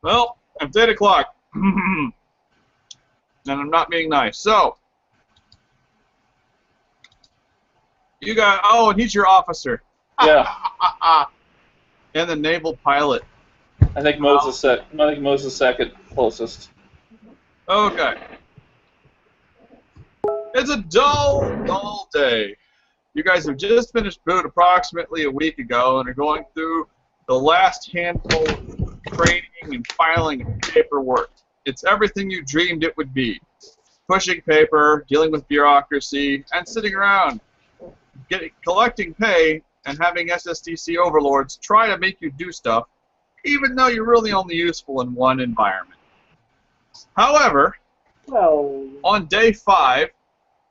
Well, it's 8 o'clock. And I'm not being nice. So, you got... Oh, and he's your officer. Yeah. And the naval pilot. I think Moze is second closest. Okay. It's a dull day. You guys have just finished boot approximately a week ago and are going through the last handful of training and filing and paperwork. It's everything you dreamed it would be. Pushing paper, dealing with bureaucracy, and sitting around, collecting pay, and having SSDC overlords try to make you do stuff, even though you're really only useful in one environment. However, on day 5,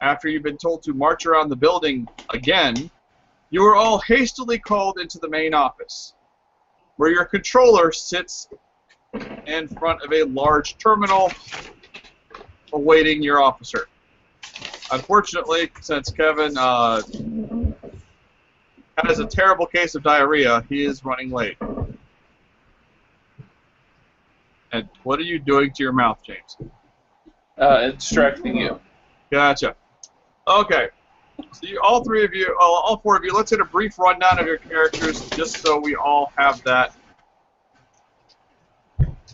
after you've been told to march around the building again, you are all hastily called into the main office, where your controller sits in front of a large terminal awaiting your officer. Unfortunately, since Kevin has a terrible case of diarrhea, he is running late. And what are you doing to your mouth, James? It's distracting you. Gotcha. Okay. So all 4 of you, let's get a brief rundown of your characters, just so we all have that.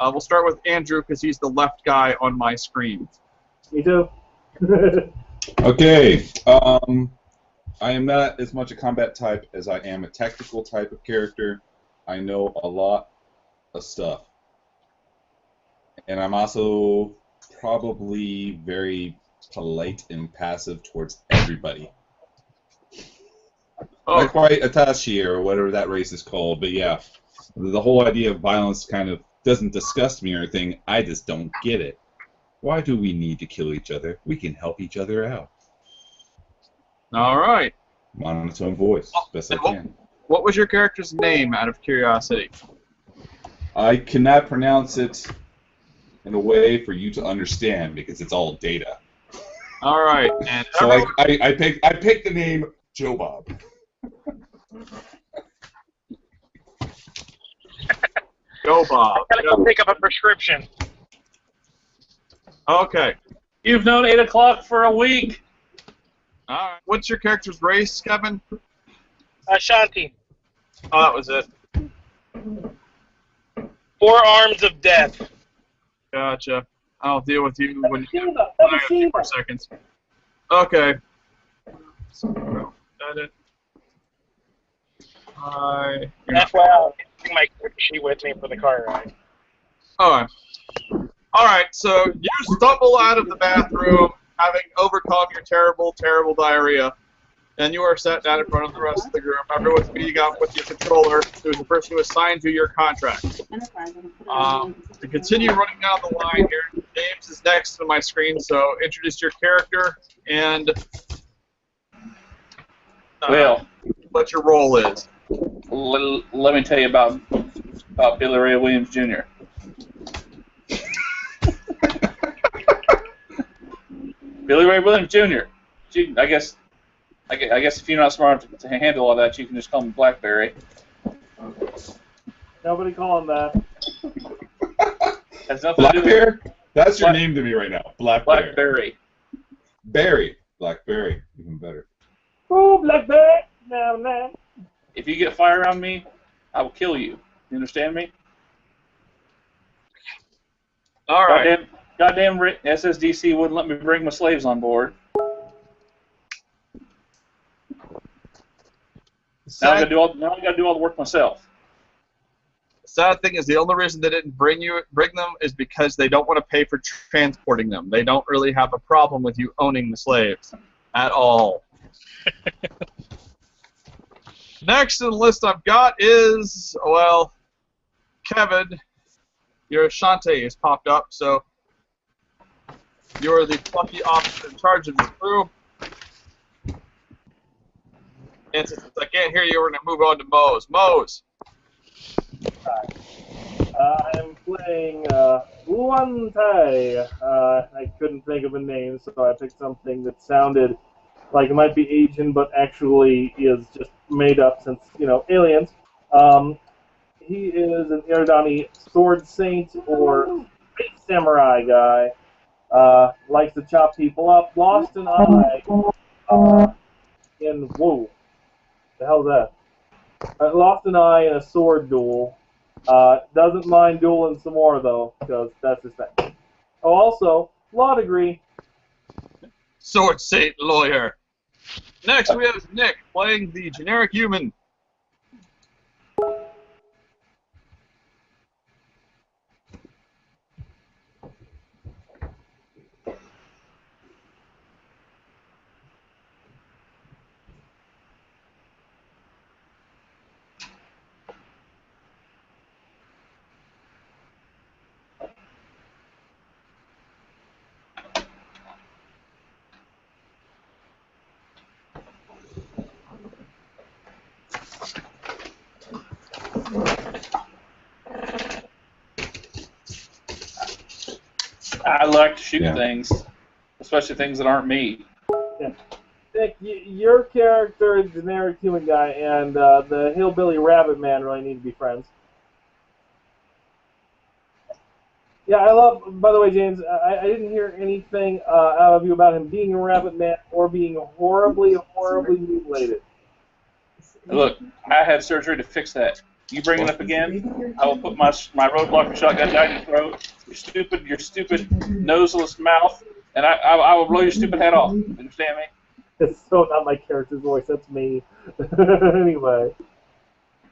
We'll start with Andrew, because he's the left guy on my screen. Me too. Okay. I am not as much a combat type as I am a tactical type of character. I know a lot of stuff. And I'm also probably very polite and passive towards everybody. Oh. Not quite Atashi or whatever that race is called, but yeah. The whole idea of violence kind of doesn't disgust me or anything. I just don't get it. Why do we need to kill each other? We can help each other out. All right. Monotone voice, best I can. What was your character's name, out of curiosity? I cannot pronounce it in a way for you to understand because it's all data. All right. And so I picked the name Joe Bob. Joe Bob. I gotta go pick up a prescription. Okay. You've known 8 o'clock for a week. All right. What's your character's race, Kevin? Shanti. Oh, that was it. 4 arms of death. Gotcha. I'll deal with you when you Shiva, have a few more seconds. Okay. So, edit. That's why I'll bring my character sheet with me for the car ride. Alright. Alright, so you stumble out of the bathroom, having overcome your terrible, terrible diarrhea, and you are sat down in front of the rest of the group. Everyone's meeting up with your controller, who's the person who assigned you your contract. To continue running down the line here, James is next to my screen, so introduce your character and what your role is. Let me tell you about Billy Ray Williams Jr. Billy Ray Williams Jr. I guess if you're not smart enough to handle all that, you can just call him Blackberry. Nobody call him that. Has nothing to do Blackberry? That's your name to me right now. Blackberry. Blackberry. Berry. Blackberry. Even better. Ooh, Blackberry. No. If you get fire around me, I will kill you. You understand me? All right. Goddamn SSDC wouldn't let me bring my slaves on board. Now I gotta do all the work myself. The sad thing is, the only reason they didn't bring them is because they don't want to pay for transporting them. They don't really have a problem with you owning the slaves at all. Next on the list I've got is, well, Kevin. Your Shante has popped up, so you're the plucky officer in charge of the crew. And since I can't hear you, we're going to move on to Moze. Moze. Hi. I'm playing Luan Tai. I couldn't think of a name, so I picked something that sounded like it might be Asian, but actually is just made up since, aliens. he is an Iridani sword saint or samurai guy. Likes to chop people up. Lost an eye in whoa, the hell's that? Lost an eye in a sword duel. Doesn't mind dueling some more though, because that's his thing. Oh, also law degree. Sword Saint lawyer. Next we have Nick playing the generic human. I like to shoot things, especially things that aren't me. Yeah. Nick, your character is generic human guy, and the hillbilly rabbit man really need to be friends. Yeah, I love. By the way, James, I didn't hear anything out of you about him being a rabbit man or being horribly, horribly mutilated. Look, I had surgery to fix that. You bring it up again, I will put my roadblocker shotgun down your throat, your stupid noseless mouth, and I will blow your stupid head off. Understand me? It's so not my character's voice. That's me. Anyway.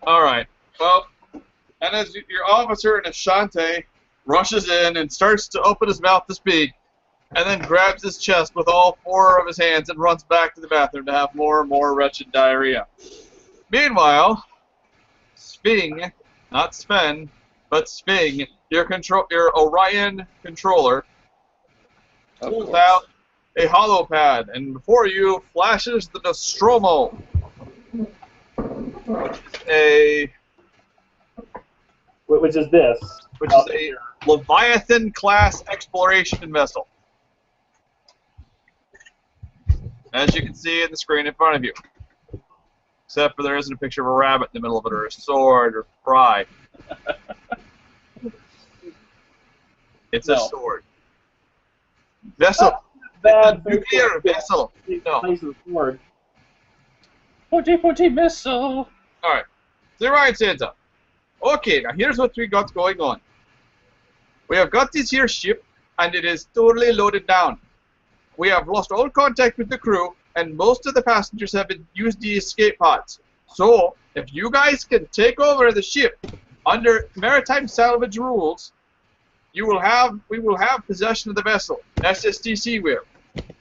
All right. Well, and as your officer in Ashante rushes in and starts to open his mouth to speak, and then grabs his chest with all four of his hands and runs back to the bathroom to have more and more wretched diarrhea. Meanwhile, Sping, not Sven, but Sping, your Orion controller, pulls out a hollow pad, and before you flashes the Nostromo, which is this, which is a Leviathan-class exploration vessel, as you can see in the screen in front of you. Except for there isn't a picture of a rabbit in the middle of it, or a sword, or fry. It's a sword. Vessel. Bad Nuclear vessel. No. Sword. 40 missile. Alright. So Ryan Santa. Okay, now here's what we got going on. We have got this here ship, and it is totally loaded down. We have lost all contact with the crew, and most of the passengers have used the escape pods. So, if you guys can take over the ship under maritime salvage rules, we will have possession of the vessel. SSDC will.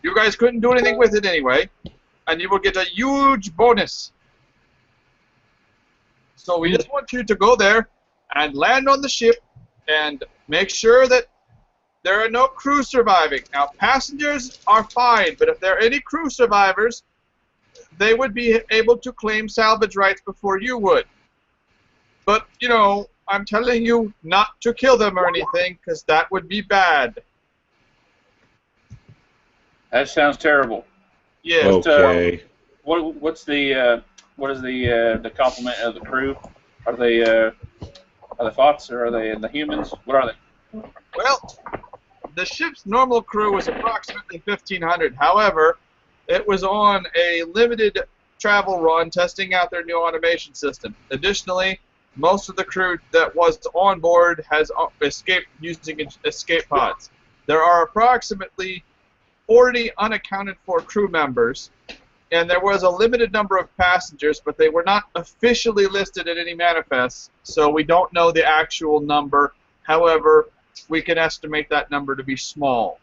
You guys couldn't do anything with it anyway, and you will get a huge bonus. So we just want you to go there and land on the ship and make sure that there are no crew surviving. Now, passengers are fine, but if there are any crew survivors, they would be able to claim salvage rights before you would. But, you know, I'm telling you not to kill them or anything, because that would be bad. That sounds terrible. Yes. Okay. What is the complement of the crew? Are they Fotts or are they the humans? What are they? Well, the ship's normal crew was approximately 1,500. However, it was on a limited travel run testing out their new automation system. Additionally, most of the crew that was on board has escaped using escape pods. There are approximately 40 unaccounted for crew members, and there was a limited number of passengers, but they were not officially listed in any manifests, so we don't know the actual number. However, we can estimate that number to be small.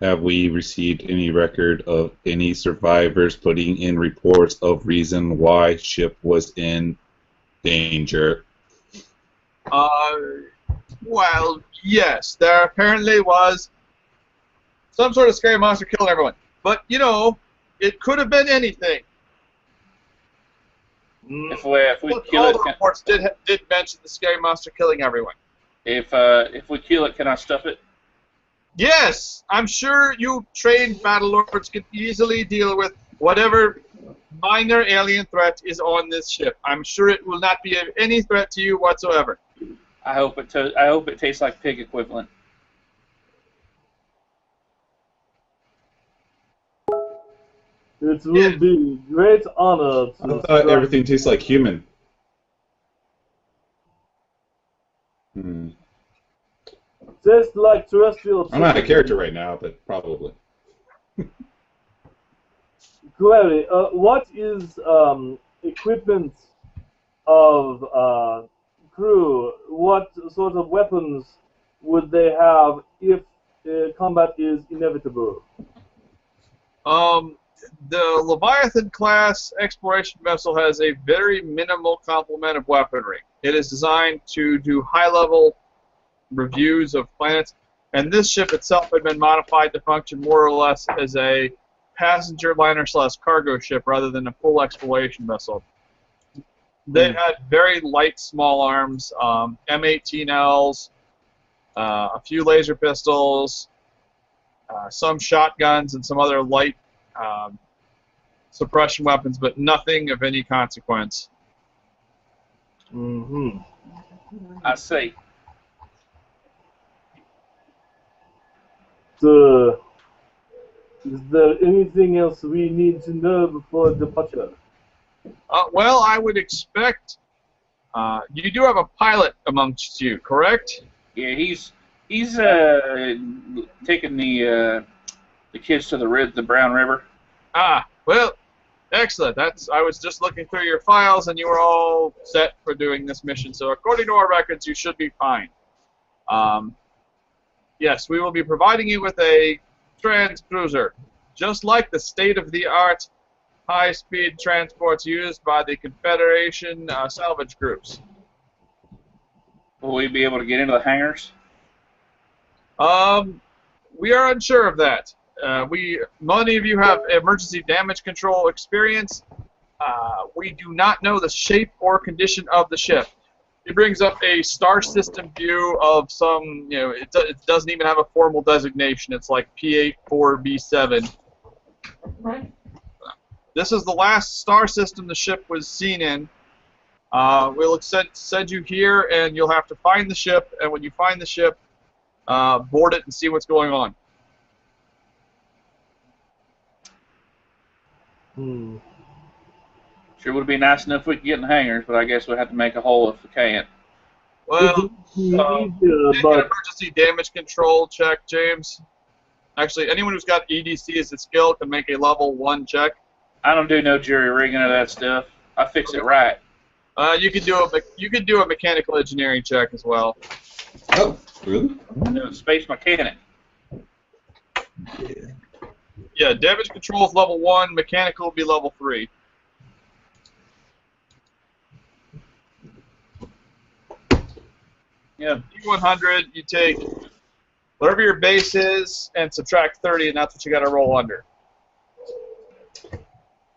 Have we received any record of any survivors putting in reports of reason why ship was in danger? Well, yes. There apparently was some sort of scary monster killing everyone. But, you know, it could have been anything. If we kill all it, the reports did mention the scary monster killing everyone. If we kill it, can I stuff it? Yes, I'm sure you trained Battlelords can easily deal with whatever minor alien threat is on this ship. I'm sure it will not be of any threat to you whatsoever. I hope it tastes like pig equivalent. It will be great honor I to thought everything tastes like human. taste like terrestrial I'm not a chicken. character right now, but probably. Query, what is equipment of crew? What sort of weapons would they have if combat is inevitable? The Leviathan class exploration vessel has a very minimal complement of weaponry. It is designed to do high-level reviews of planets, and this ship itself had been modified to function more or less as a passenger liner / cargo ship rather than a full exploration vessel. They had very light small arms, M18Ls, a few laser pistols, some shotguns, and some other light suppression weapons, but nothing of any consequence. I see. So, is there anything else we need to know before departure? Well, I would expect you do have a pilot amongst you, correct? Yeah, he's taking the kids to the Brown River. Ah, well, excellent. I was just looking through your files, and you were all set for doing this mission. So according to our records, you should be fine. Yes, we will be providing you with a transcruiser, just like the state-of-the-art high-speed transports used by the Confederation salvage groups. Will we be able to get into the hangars? We are unsure of that. Many of you have emergency damage control experience. We do not know the shape or condition of the ship. It brings up a star system view of some, it doesn't even have a formal designation. It's like P84B7. Right. This is the last star system the ship was seen in. We'll send you here, and you'll have to find the ship, and when you find the ship, board it and see what's going on. Sure would be nice enough if we could get in the hangars, but I guess we'll have to make a hole if we can't. Well, make an emergency damage control check, James. Actually, anyone who's got EDC as a skill can make a level 1 check. I don't do no jury rigging or that stuff. I fix it right. You can do a mechanical engineering check as well. Oh, really? I'm a space mechanic. Yeah, damage control is level 1. Mechanical will be level 3. Yeah, D100, you take whatever your base is and subtract 30, and that's what you got to roll under.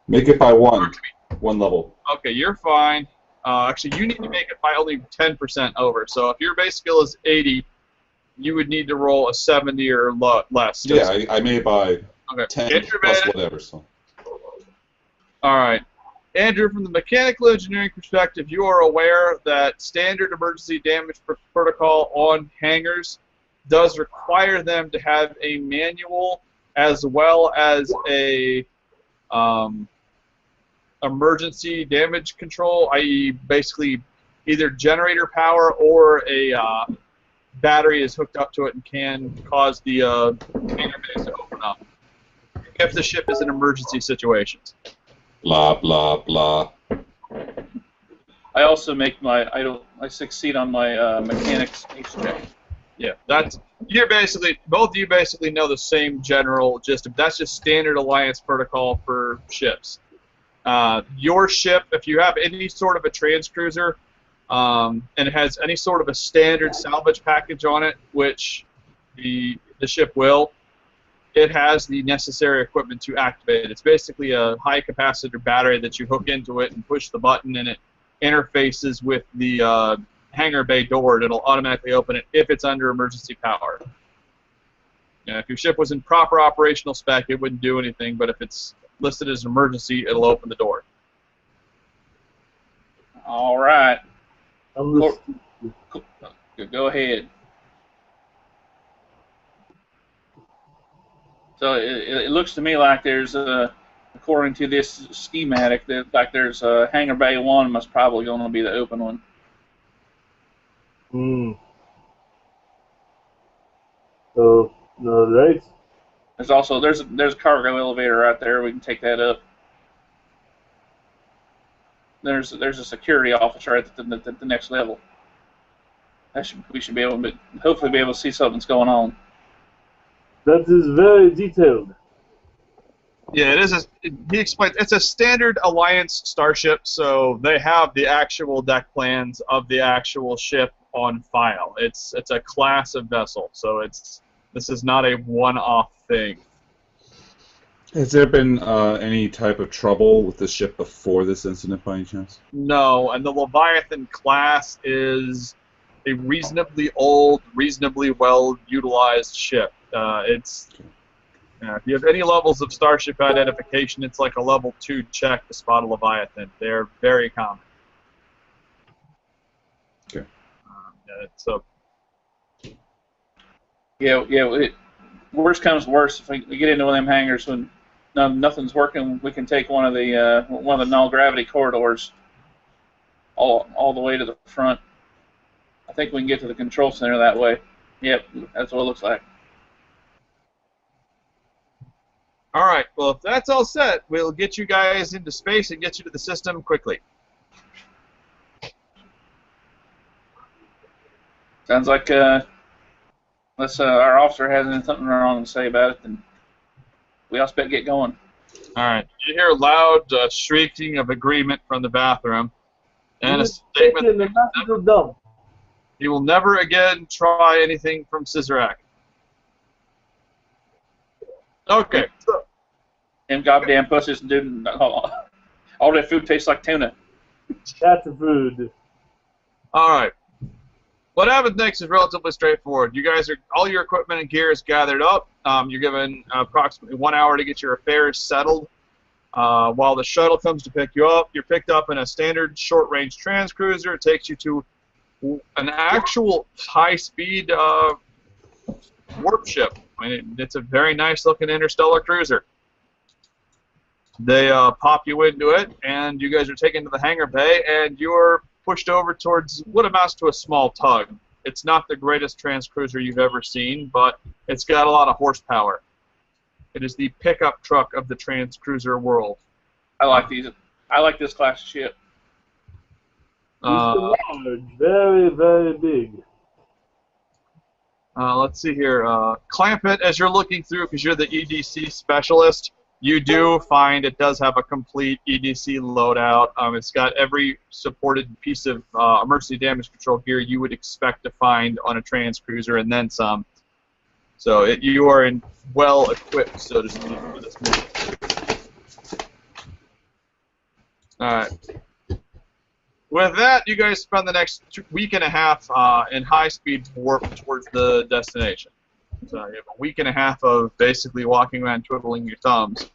Make it by one level. Okay, you're fine. Actually, you need to make it by only 10% over. So if your base skill is 80, you would need to roll a 70 or less. Yeah, I made it by 10 Andrew plus whatever. So. All right. Andrew, from the mechanical engineering perspective, you are aware that standard emergency damage protocol on hangars does require them to have a manual as well as a emergency damage control, i.e. basically either generator power or a battery is hooked up to it and can cause the hangar bays to open up if the ship is in emergency situations. Blah blah blah. I also make I succeed on my mechanics space check. Yeah, both of you basically know the same general gist. That's just standard Alliance protocol for ships. Your ship, if you have any sort of a transcruiser, and it has any sort of a standard salvage package on it, which the ship will, it has the necessary equipment to activate it. It's basically a high capacitor battery that you hook into it and push the button, and it interfaces with the hangar bay door, and it'll automatically open it if it's under emergency power. If your ship was in proper operational spec, it wouldn't do anything, but if it's listed as an emergency, it'll open the door. All right. Understood. Go ahead. So it looks to me like there's according to this schematic, that like there's hangar bay 1 must probably going to be the open one. So, right. There's also there's a cargo elevator right there. We can take that up. There's a security officer right at the next level. We should be able to hopefully be able to see something's going on. That is very detailed. Yeah, it is. He explains it's a standard Alliance starship, so they have the actual deck plans of the actual ship on file. It's a class of vessel, so this is not a one-off thing. Has there been any type of trouble with the ship before this incident, by any chance? No, and the Leviathan class is a reasonably old, reasonably well-utilized ship. If you have any levels of starship identification, it's like a level 2 check to spot a Leviathan. They're very common. Okay. Worst comes to worst, if we get into one of them hangars when nothing's working, we can take one of the null gravity corridors all the way to the front. I think we can get to the control center that way. Yep, that's what it looks like. All right. Well, if that's all set, we'll get you guys into space and get you to the system quickly. Sounds like unless our officer has something wrong to say about it, then we all better get going. All right. You hear loud shrieking of agreement from the bathroom, and a statement that he will never again try anything from Scissorak. Okay. Them goddamn pussies doing all that food tastes like tuna. That's the food. All right. What happens next is relatively straightforward. You guys all your equipment and gear is gathered up. You're given approximately 1 hour to get your affairs settled. While the shuttle comes to pick you up, you're picked up in a standard short-range transcruiser. It takes you to an actual high-speed warp ship. I mean, it's a very nice-looking interstellar cruiser. They pop you into it, and you guys are taken to the hangar bay, and you're pushed over towards what amounts to a small tug. It's not the greatest transcruiser you've ever seen, but it's got a lot of horsepower. It is the pickup truck of the transcruiser world. I like these. I like this class of ship. Large, very, very big. Let's see here. Clamp it as you're looking through, because you're the EDC specialist. You do find it does have a complete EDC loadout. It's got every supported piece of emergency damage control gear you would expect to find on a transcruiser, and then some. So you are well equipped, so to speak, for this mission. All right. With that, you guys spend the next week and a half in high-speed warp towards the destination. So you have a week and a half of basically walking around twiddling your thumbs.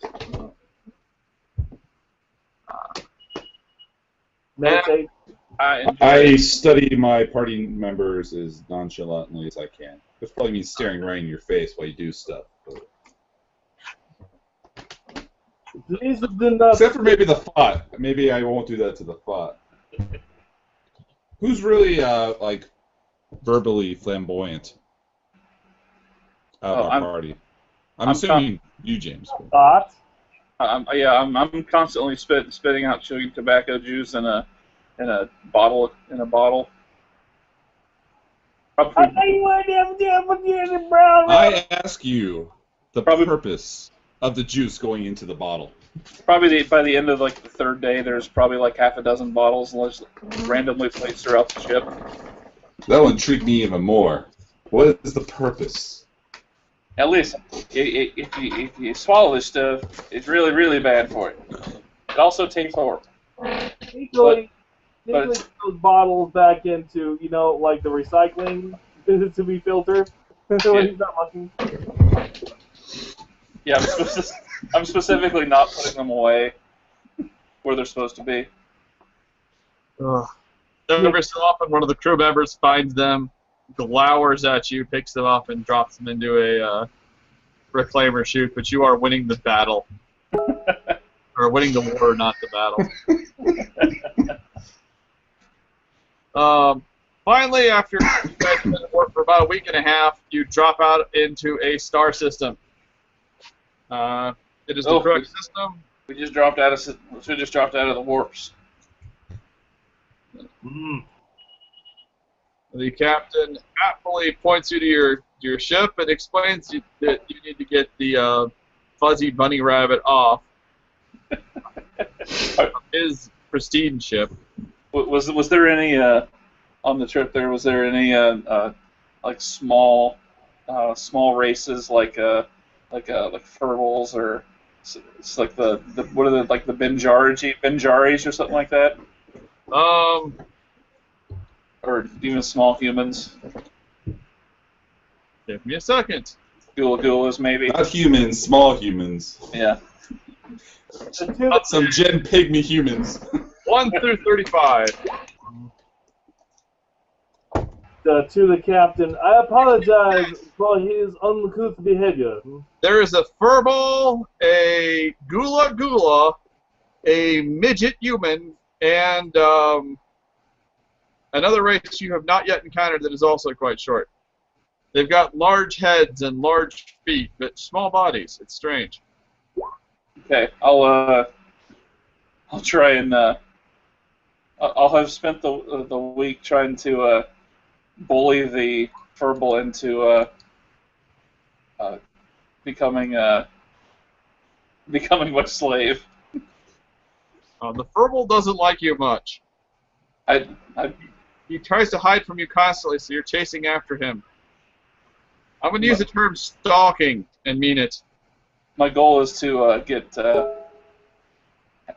I study my party members as nonchalantly as I can. Which probably means staring right in your face while you do stuff. Except for maybe the Fott. Maybe I won't do that to the Fott. Who's really, like, verbally flamboyant out of our party? I'm assuming you, James. Fott? Yeah, I'm constantly spitting out chewing tobacco juice in a bottle. I ask you the purpose of the juice going into the bottle. Probably by the end of like the third day, there's probably like half a dozen bottles randomly placed throughout the ship. That would intrigue me even more. What is the purpose? Now listen, if you swallow this stuff, it's really, really bad for you. It also tastes horrible. Usually those bottles back into, like the recycling to be filtered. When he's not looking. Yeah, I'm supposed to. I'm specifically not putting them away where they're supposed to be. Ugh. Every so often, one of the crew members finds them, glowers at you, picks them up, and drops them into a reclaimer chute. But you are winning the battle, or winning the war, not the battle. Finally, after you guys have been at work for about a week and a half, you drop out into a star system. It is the correct system. We just dropped out of the warps. The captain happily points you to your ship and explains that you need to get the fuzzy bunny rabbit off his pristine ship. Was there any on the trip there? Was there any like small races like furballs or it's like the what are the like the Benjaris or something like that? Or even small humans. Give me a second. Gulas maybe. Not humans, small humans. Yeah. Not some gen pygmy humans. 1 through 35. To the captain, I apologize for his uncouth behavior. There is a furball, a gula, a midget human, and another race you have not yet encountered that is also quite short. They've got large heads and large feet, but small bodies. It's strange. Okay, I'll try and I'll have spent the week trying to bully the furball into becoming my slave. The furball doesn't like you much. He tries to hide from you constantly, so you're chasing after him. I'm going to use the term stalking and mean it. My goal is to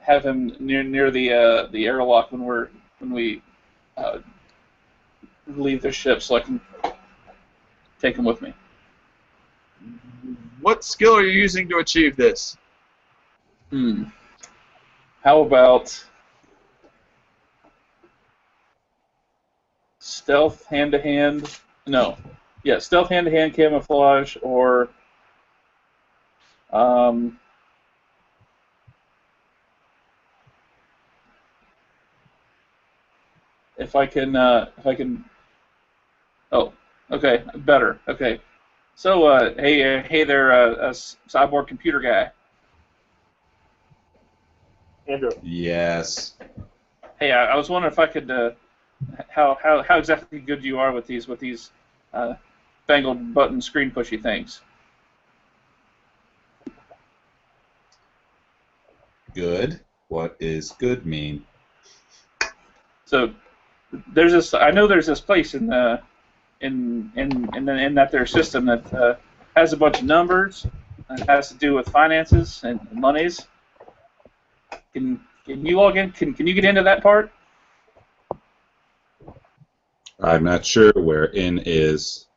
have him near the airlock when we leave the ship, so I can take him with me. What skill are you using to achieve this? How about stealth hand-to-hand? No. Yeah, stealth hand-to-hand camouflage, or if I can. Oh, okay, better. Okay, so hey there, cyborg computer guy. Andrew. Yes. Hey, I was wondering if I could. How exactly good you are with these bangled button screen pushy things. Good. What is good mean? So there's this. I know there's this place in that their system that has a bunch of numbers. It has to do with finances and monies. Can you log in? Can you get into that part? I'm not sure where in is.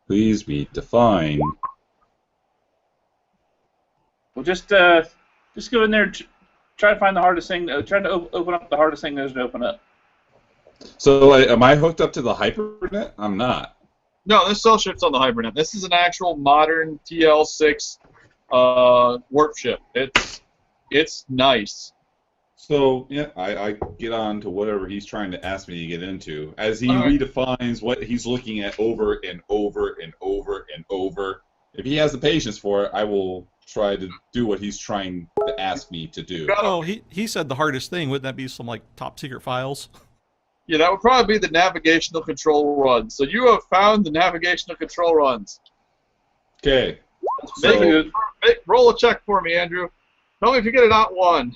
Please be defined. Well, just go in there. Try to find the hardest thing. Try to open up the hardest thing there's to open up. So, am I hooked up to the hypernet? I'm not. No, this cell ship's on the Hypernet. This is an actual modern TL6 warp ship. It's nice. So, yeah, I get on to whatever he's trying to ask me to get into. As he redefines what he's looking at over and over and over and over, if he has the patience for it, I will try to do what he's trying to ask me to do. Oh, he said the hardest thing. Wouldn't that be some, like, top secret files? Yeah, that would probably be the navigational control runs. So you have found the navigational control runs. Okay. Roll a check for me, Andrew. Tell me if you get it out one.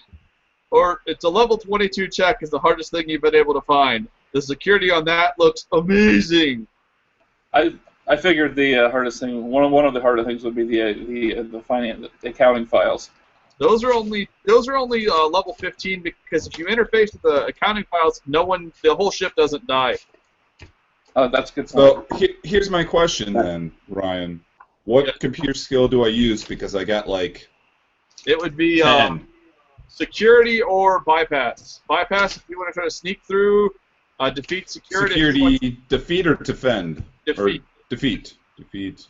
Or it's a level 22 check is the hardest thing you've been able to find. The security on that looks amazing. I figured the hardest thing, one of the harder things would be the finance, the accounting files. Those are only level 15 because if you interface with the accounting files, the whole ship doesn't die. Oh, that's good. So here's my question then, Ryan. What computer skill do I use? Because I got like It would be 10. security or bypass. Bypass if you want to try to sneak through. Defeat security. Security, defeat or defend? Defeat. Or defeat.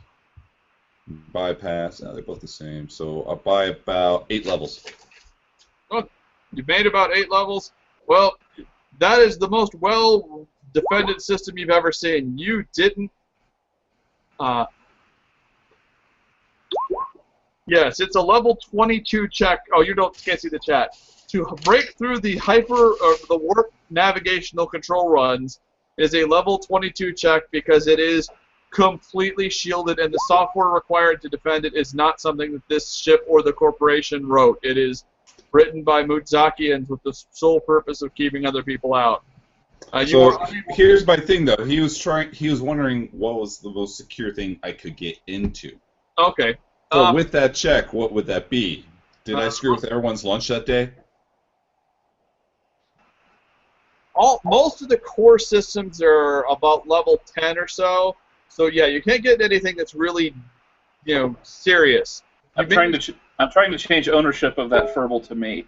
Bypass. They're both the same. So I'll buy about 8 levels. Oh, you made about 8 levels. Well, that is the most well-defended system you've ever seen. You didn't. Yes, it's a level 22 check. Oh, can't see the chat. To break through the the warp navigational control runs is a level 22 check because it is completely shielded, and the software required to defend it is not something that this ship or the corporation wrote. It is written by Mutzakians with the sole purpose of keeping other people out. So here's my thing, though. He was wondering what was the most secure thing I could get into. Okay. So with that check, what would that be? Did I screw with everyone's lunch that day? Most of the core systems are about level 10 or so. So yeah, you can't get anything that's really, serious. I'm trying to change ownership of that Furble to me.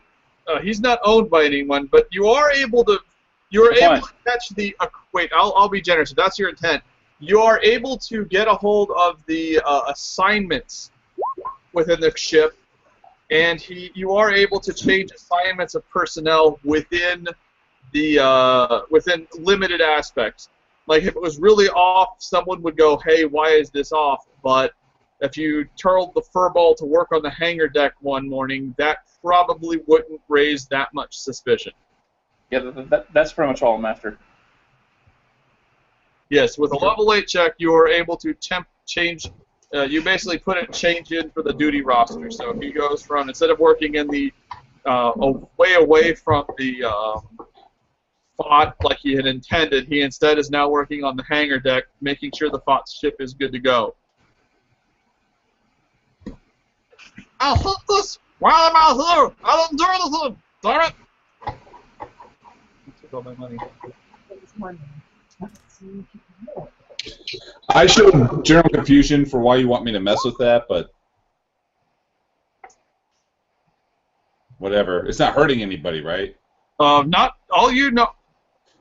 He's not owned by anyone, but you are able to. You're able to catch the. Wait, I'll be generous. If that's your intent, you are able to get a hold of the assignments within the ship, and you are able to change assignments of personnel within the within limited aspects. Like if it was really off, someone would go, "Hey, why is this off?" But if you told the furball to work on the hangar deck one morning, that probably wouldn't raise that much suspicion. Yeah, that's pretty much all I'm after. Yes, with a level 8 check, you are able to change. You basically put a change in for the duty roster. So he goes from, instead of working in the way away from the Fott like he had intended, he instead is now working on the hangar deck, making sure the Fott ship is good to go. I'll hit this while I'm out here. I didn't do anything. Darn it. Took all my money. I showed general confusion for why you want me to mess with that, but whatever. It's not hurting anybody, right? Not all you know.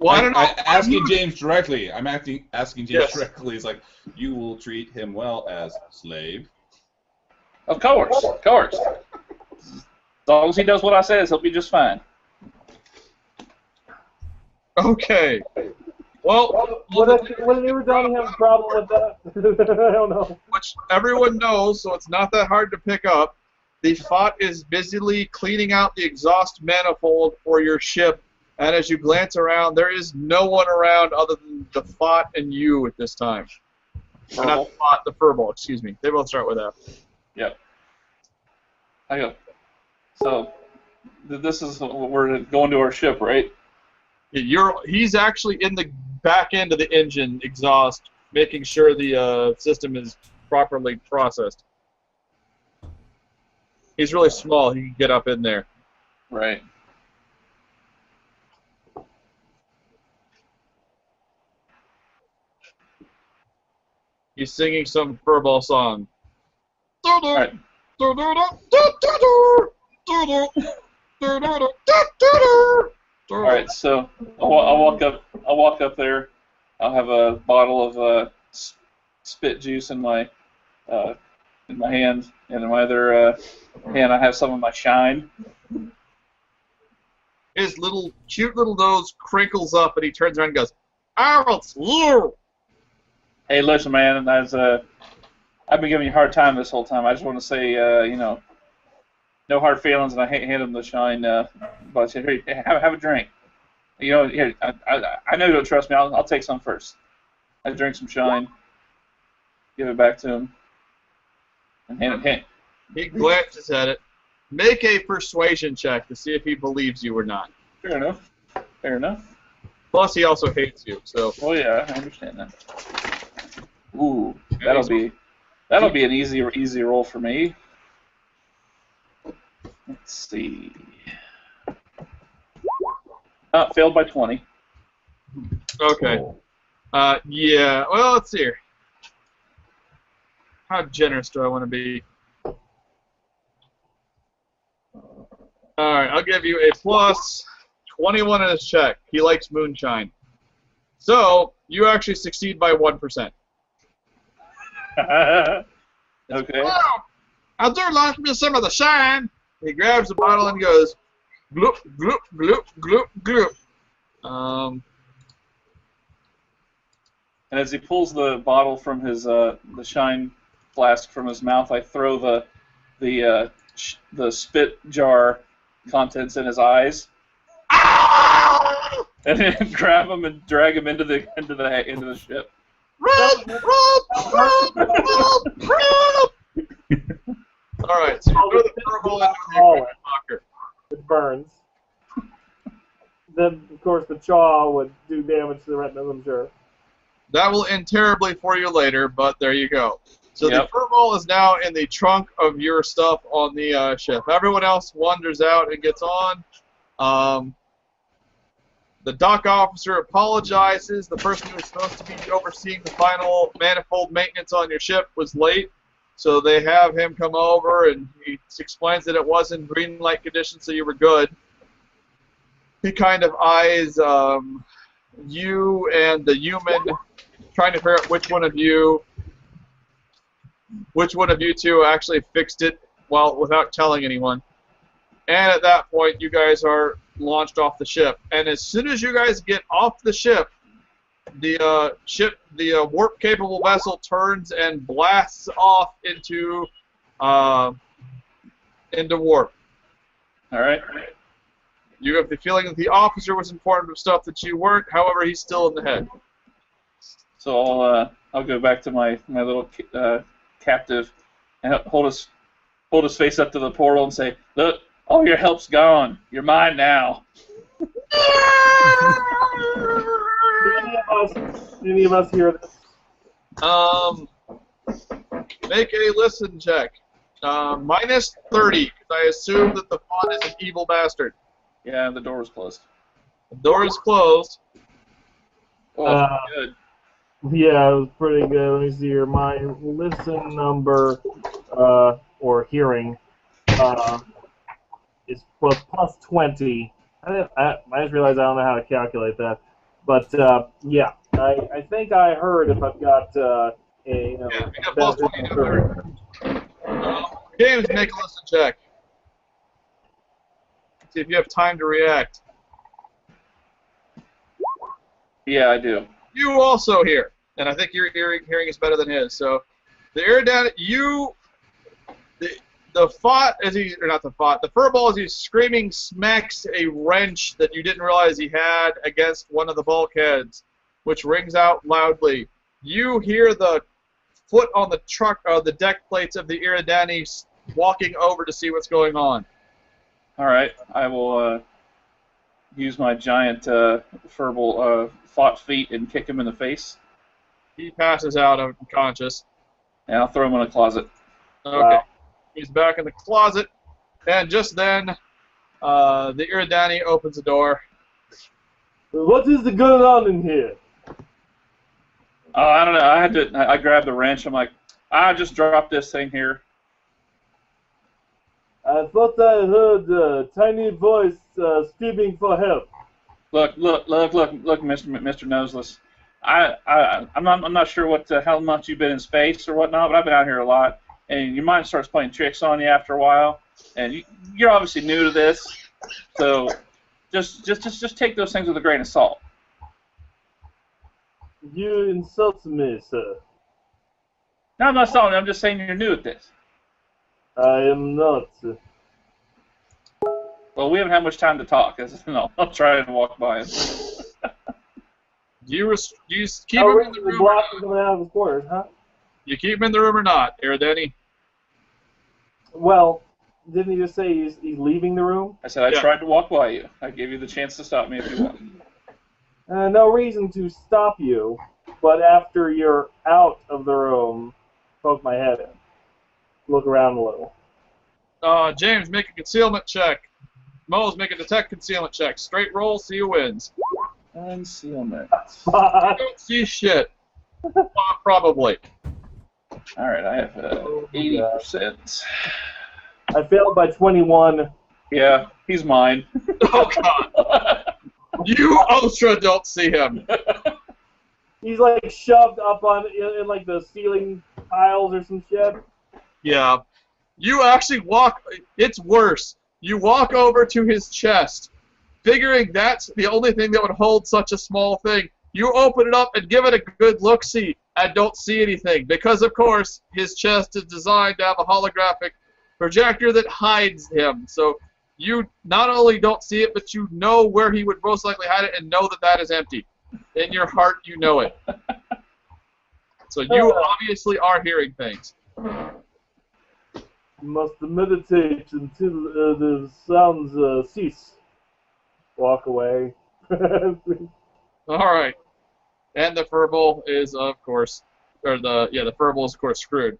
Well, I don't know. Asking James directly. I'm asking James directly. It's like, you will treat him well as a slave. Of course, of course. As long as he does what I says, he'll be just fine. Okay. Well, wouldn't you Donnie have a problem with that? I don't know. Which everyone knows, so it's not that hard to pick up. The Fott is busily cleaning out the exhaust manifold for your ship, and as you glance around, there is no one around other than the Fott and you at this time. Or not the Fott, the furball, excuse me. They both start with F. Yep. I go. So, this is we're going to our ship, right? He's actually in the back end of the engine exhaust, making sure the system is properly processed. He's really small. He can get up in there. Right. He's singing some furball song. All right. All right, so I'll walk up there. I'll have a bottle of spit juice in my hand, and in my other hand I have some of my shine. His cute little nose crinkles up, and he turns around and goes, "Oh, it's you!" Hey, listen, man. I've been giving you a hard time this whole time. I just want to say, no hard feelings, and I hand him the shine. But I said, "Here, have a drink." Here. I know you don't trust me. I'll take some first. I drink some shine, give it back to him, and hand it. He glances at it. Make a persuasion check to see if he believes you or not. Fair enough. Fair enough. Plus, he also hates you. So. Oh yeah, I understand that. Ooh, that'll be an easy roll for me. Let's see. Failed by 20. Okay. Yeah. Well, let's see here. How generous do I want to be? All right, I'll give you a plus 21 in his check. He likes moonshine. So you actually succeed by 1%. Okay. Oh, I do like me some of the shine. He grabs the bottle and goes, gloop, gloop, gloop, gloop, gloop. And as he pulls the bottle from his the shine flask from his mouth, I throw the spit jar contents in his eyes, and then grab him and drag him into the ship. Run, run, run, run, run. All right, so you throw the purple into the equipment locker. It burns. Then, of course, the chaw would do damage to the retinas, I'm sure. That will end terribly for you later, but there you go. So Yep. the fur ball is now in the trunk of your stuff on the ship. Everyone else wanders out and gets on. The dock officer apologizes. The person who was supposed to be overseeing the final manifold maintenance on your ship was late, so they have him come over, and he explains that it was in green light conditions, so you were good. He kind of eyes you and the human, trying to figure out which one of you two actually fixed it without telling anyone. And at that point, you guys are launched off the ship. And as soon as you guys get off the ship, the warp-capable vessel turns and blasts off into warp. All right. You have the feeling that the officer was informed of stuff that you weren't. However, he's still in the head. So I'll go back to my little captive and hold his face up to the portal and say, "Look, all your help's gone. You're mine now." Any of us hear this? Make a listen check. Minus 30, because I assume that the Fott is an evil bastard. Yeah, the door was closed. The door is closed. Oh, good. Yeah, it was pretty good. Let me see here. My listen number, or hearing, is plus 20. I just realized I don't know how to calculate that. But, yeah, I think I heard if I've got You got plus 20 to 30. James, make a listen check. See if you have time to react. Yeah, I do. You also hear, and I think your hearing is better than his. So, the Iridan, the Fott, the furball, as he's screaming, smacks a wrench that you didn't realize he had against one of the bulkheads, which rings out loudly. You hear the foot on the the deck plates of the Iridani walking over to see what's going on. All right, I will use my giant furball Fott feet and kick him in the face. He passes out unconscious. And I'll throw him in a closet. Okay. Wow. He's back in the closet, and just then, the Iridani opens the door. What is going on in here? Oh, I don't know. I grabbed the wrench. I'm like, I just dropped this thing here. I thought I heard a tiny voice screaming for help. Look, Mr. Noseless. I'm not sure how much you've been in space or whatnot, but I've been out here a lot, and your mind starts playing tricks on you after a while, and you're obviously new to this, so just take those things with a grain of salt. You insult me, sir. No, I'm not insulting you. I'm just saying you're new at this. I am not. Well, we haven't had much time to talk. No, I'll try and walk by him. Do you keep him in the room? Coming out of his quarters, huh? You keep him in the room or not, Iridani? Well, didn't he just say he's leaving the room? I said I tried to walk by you. I gave you the chance to stop me if you want. No reason to stop you, but after you're out of the room, poke my head in. Look around a little. James, make a concealment check. Moze, make a detect concealment check. Straight roll, see who wins. Concealment. You don't see shit. Probably. All right, I have 80%. I failed by 21. Yeah, he's mine. Oh God! You, Ostra, don't see him. He's like shoved up on in like the ceiling tiles or some shit. Yeah. You actually walk. It's worse. You walk over to his chest, figuring that's the only thing that would hold such a small thing. You open it up and give it a good look-see, and don't see anything. Because, of course, his chest is designed to have a holographic projector that hides him. So you not only don't see it, but you know where he would most likely hide it and know that that is empty. In your heart, you know it. So you obviously are hearing things. You must meditate until the sounds cease. Walk away. All right. And the furball is, of course, the furball is, of course, screwed.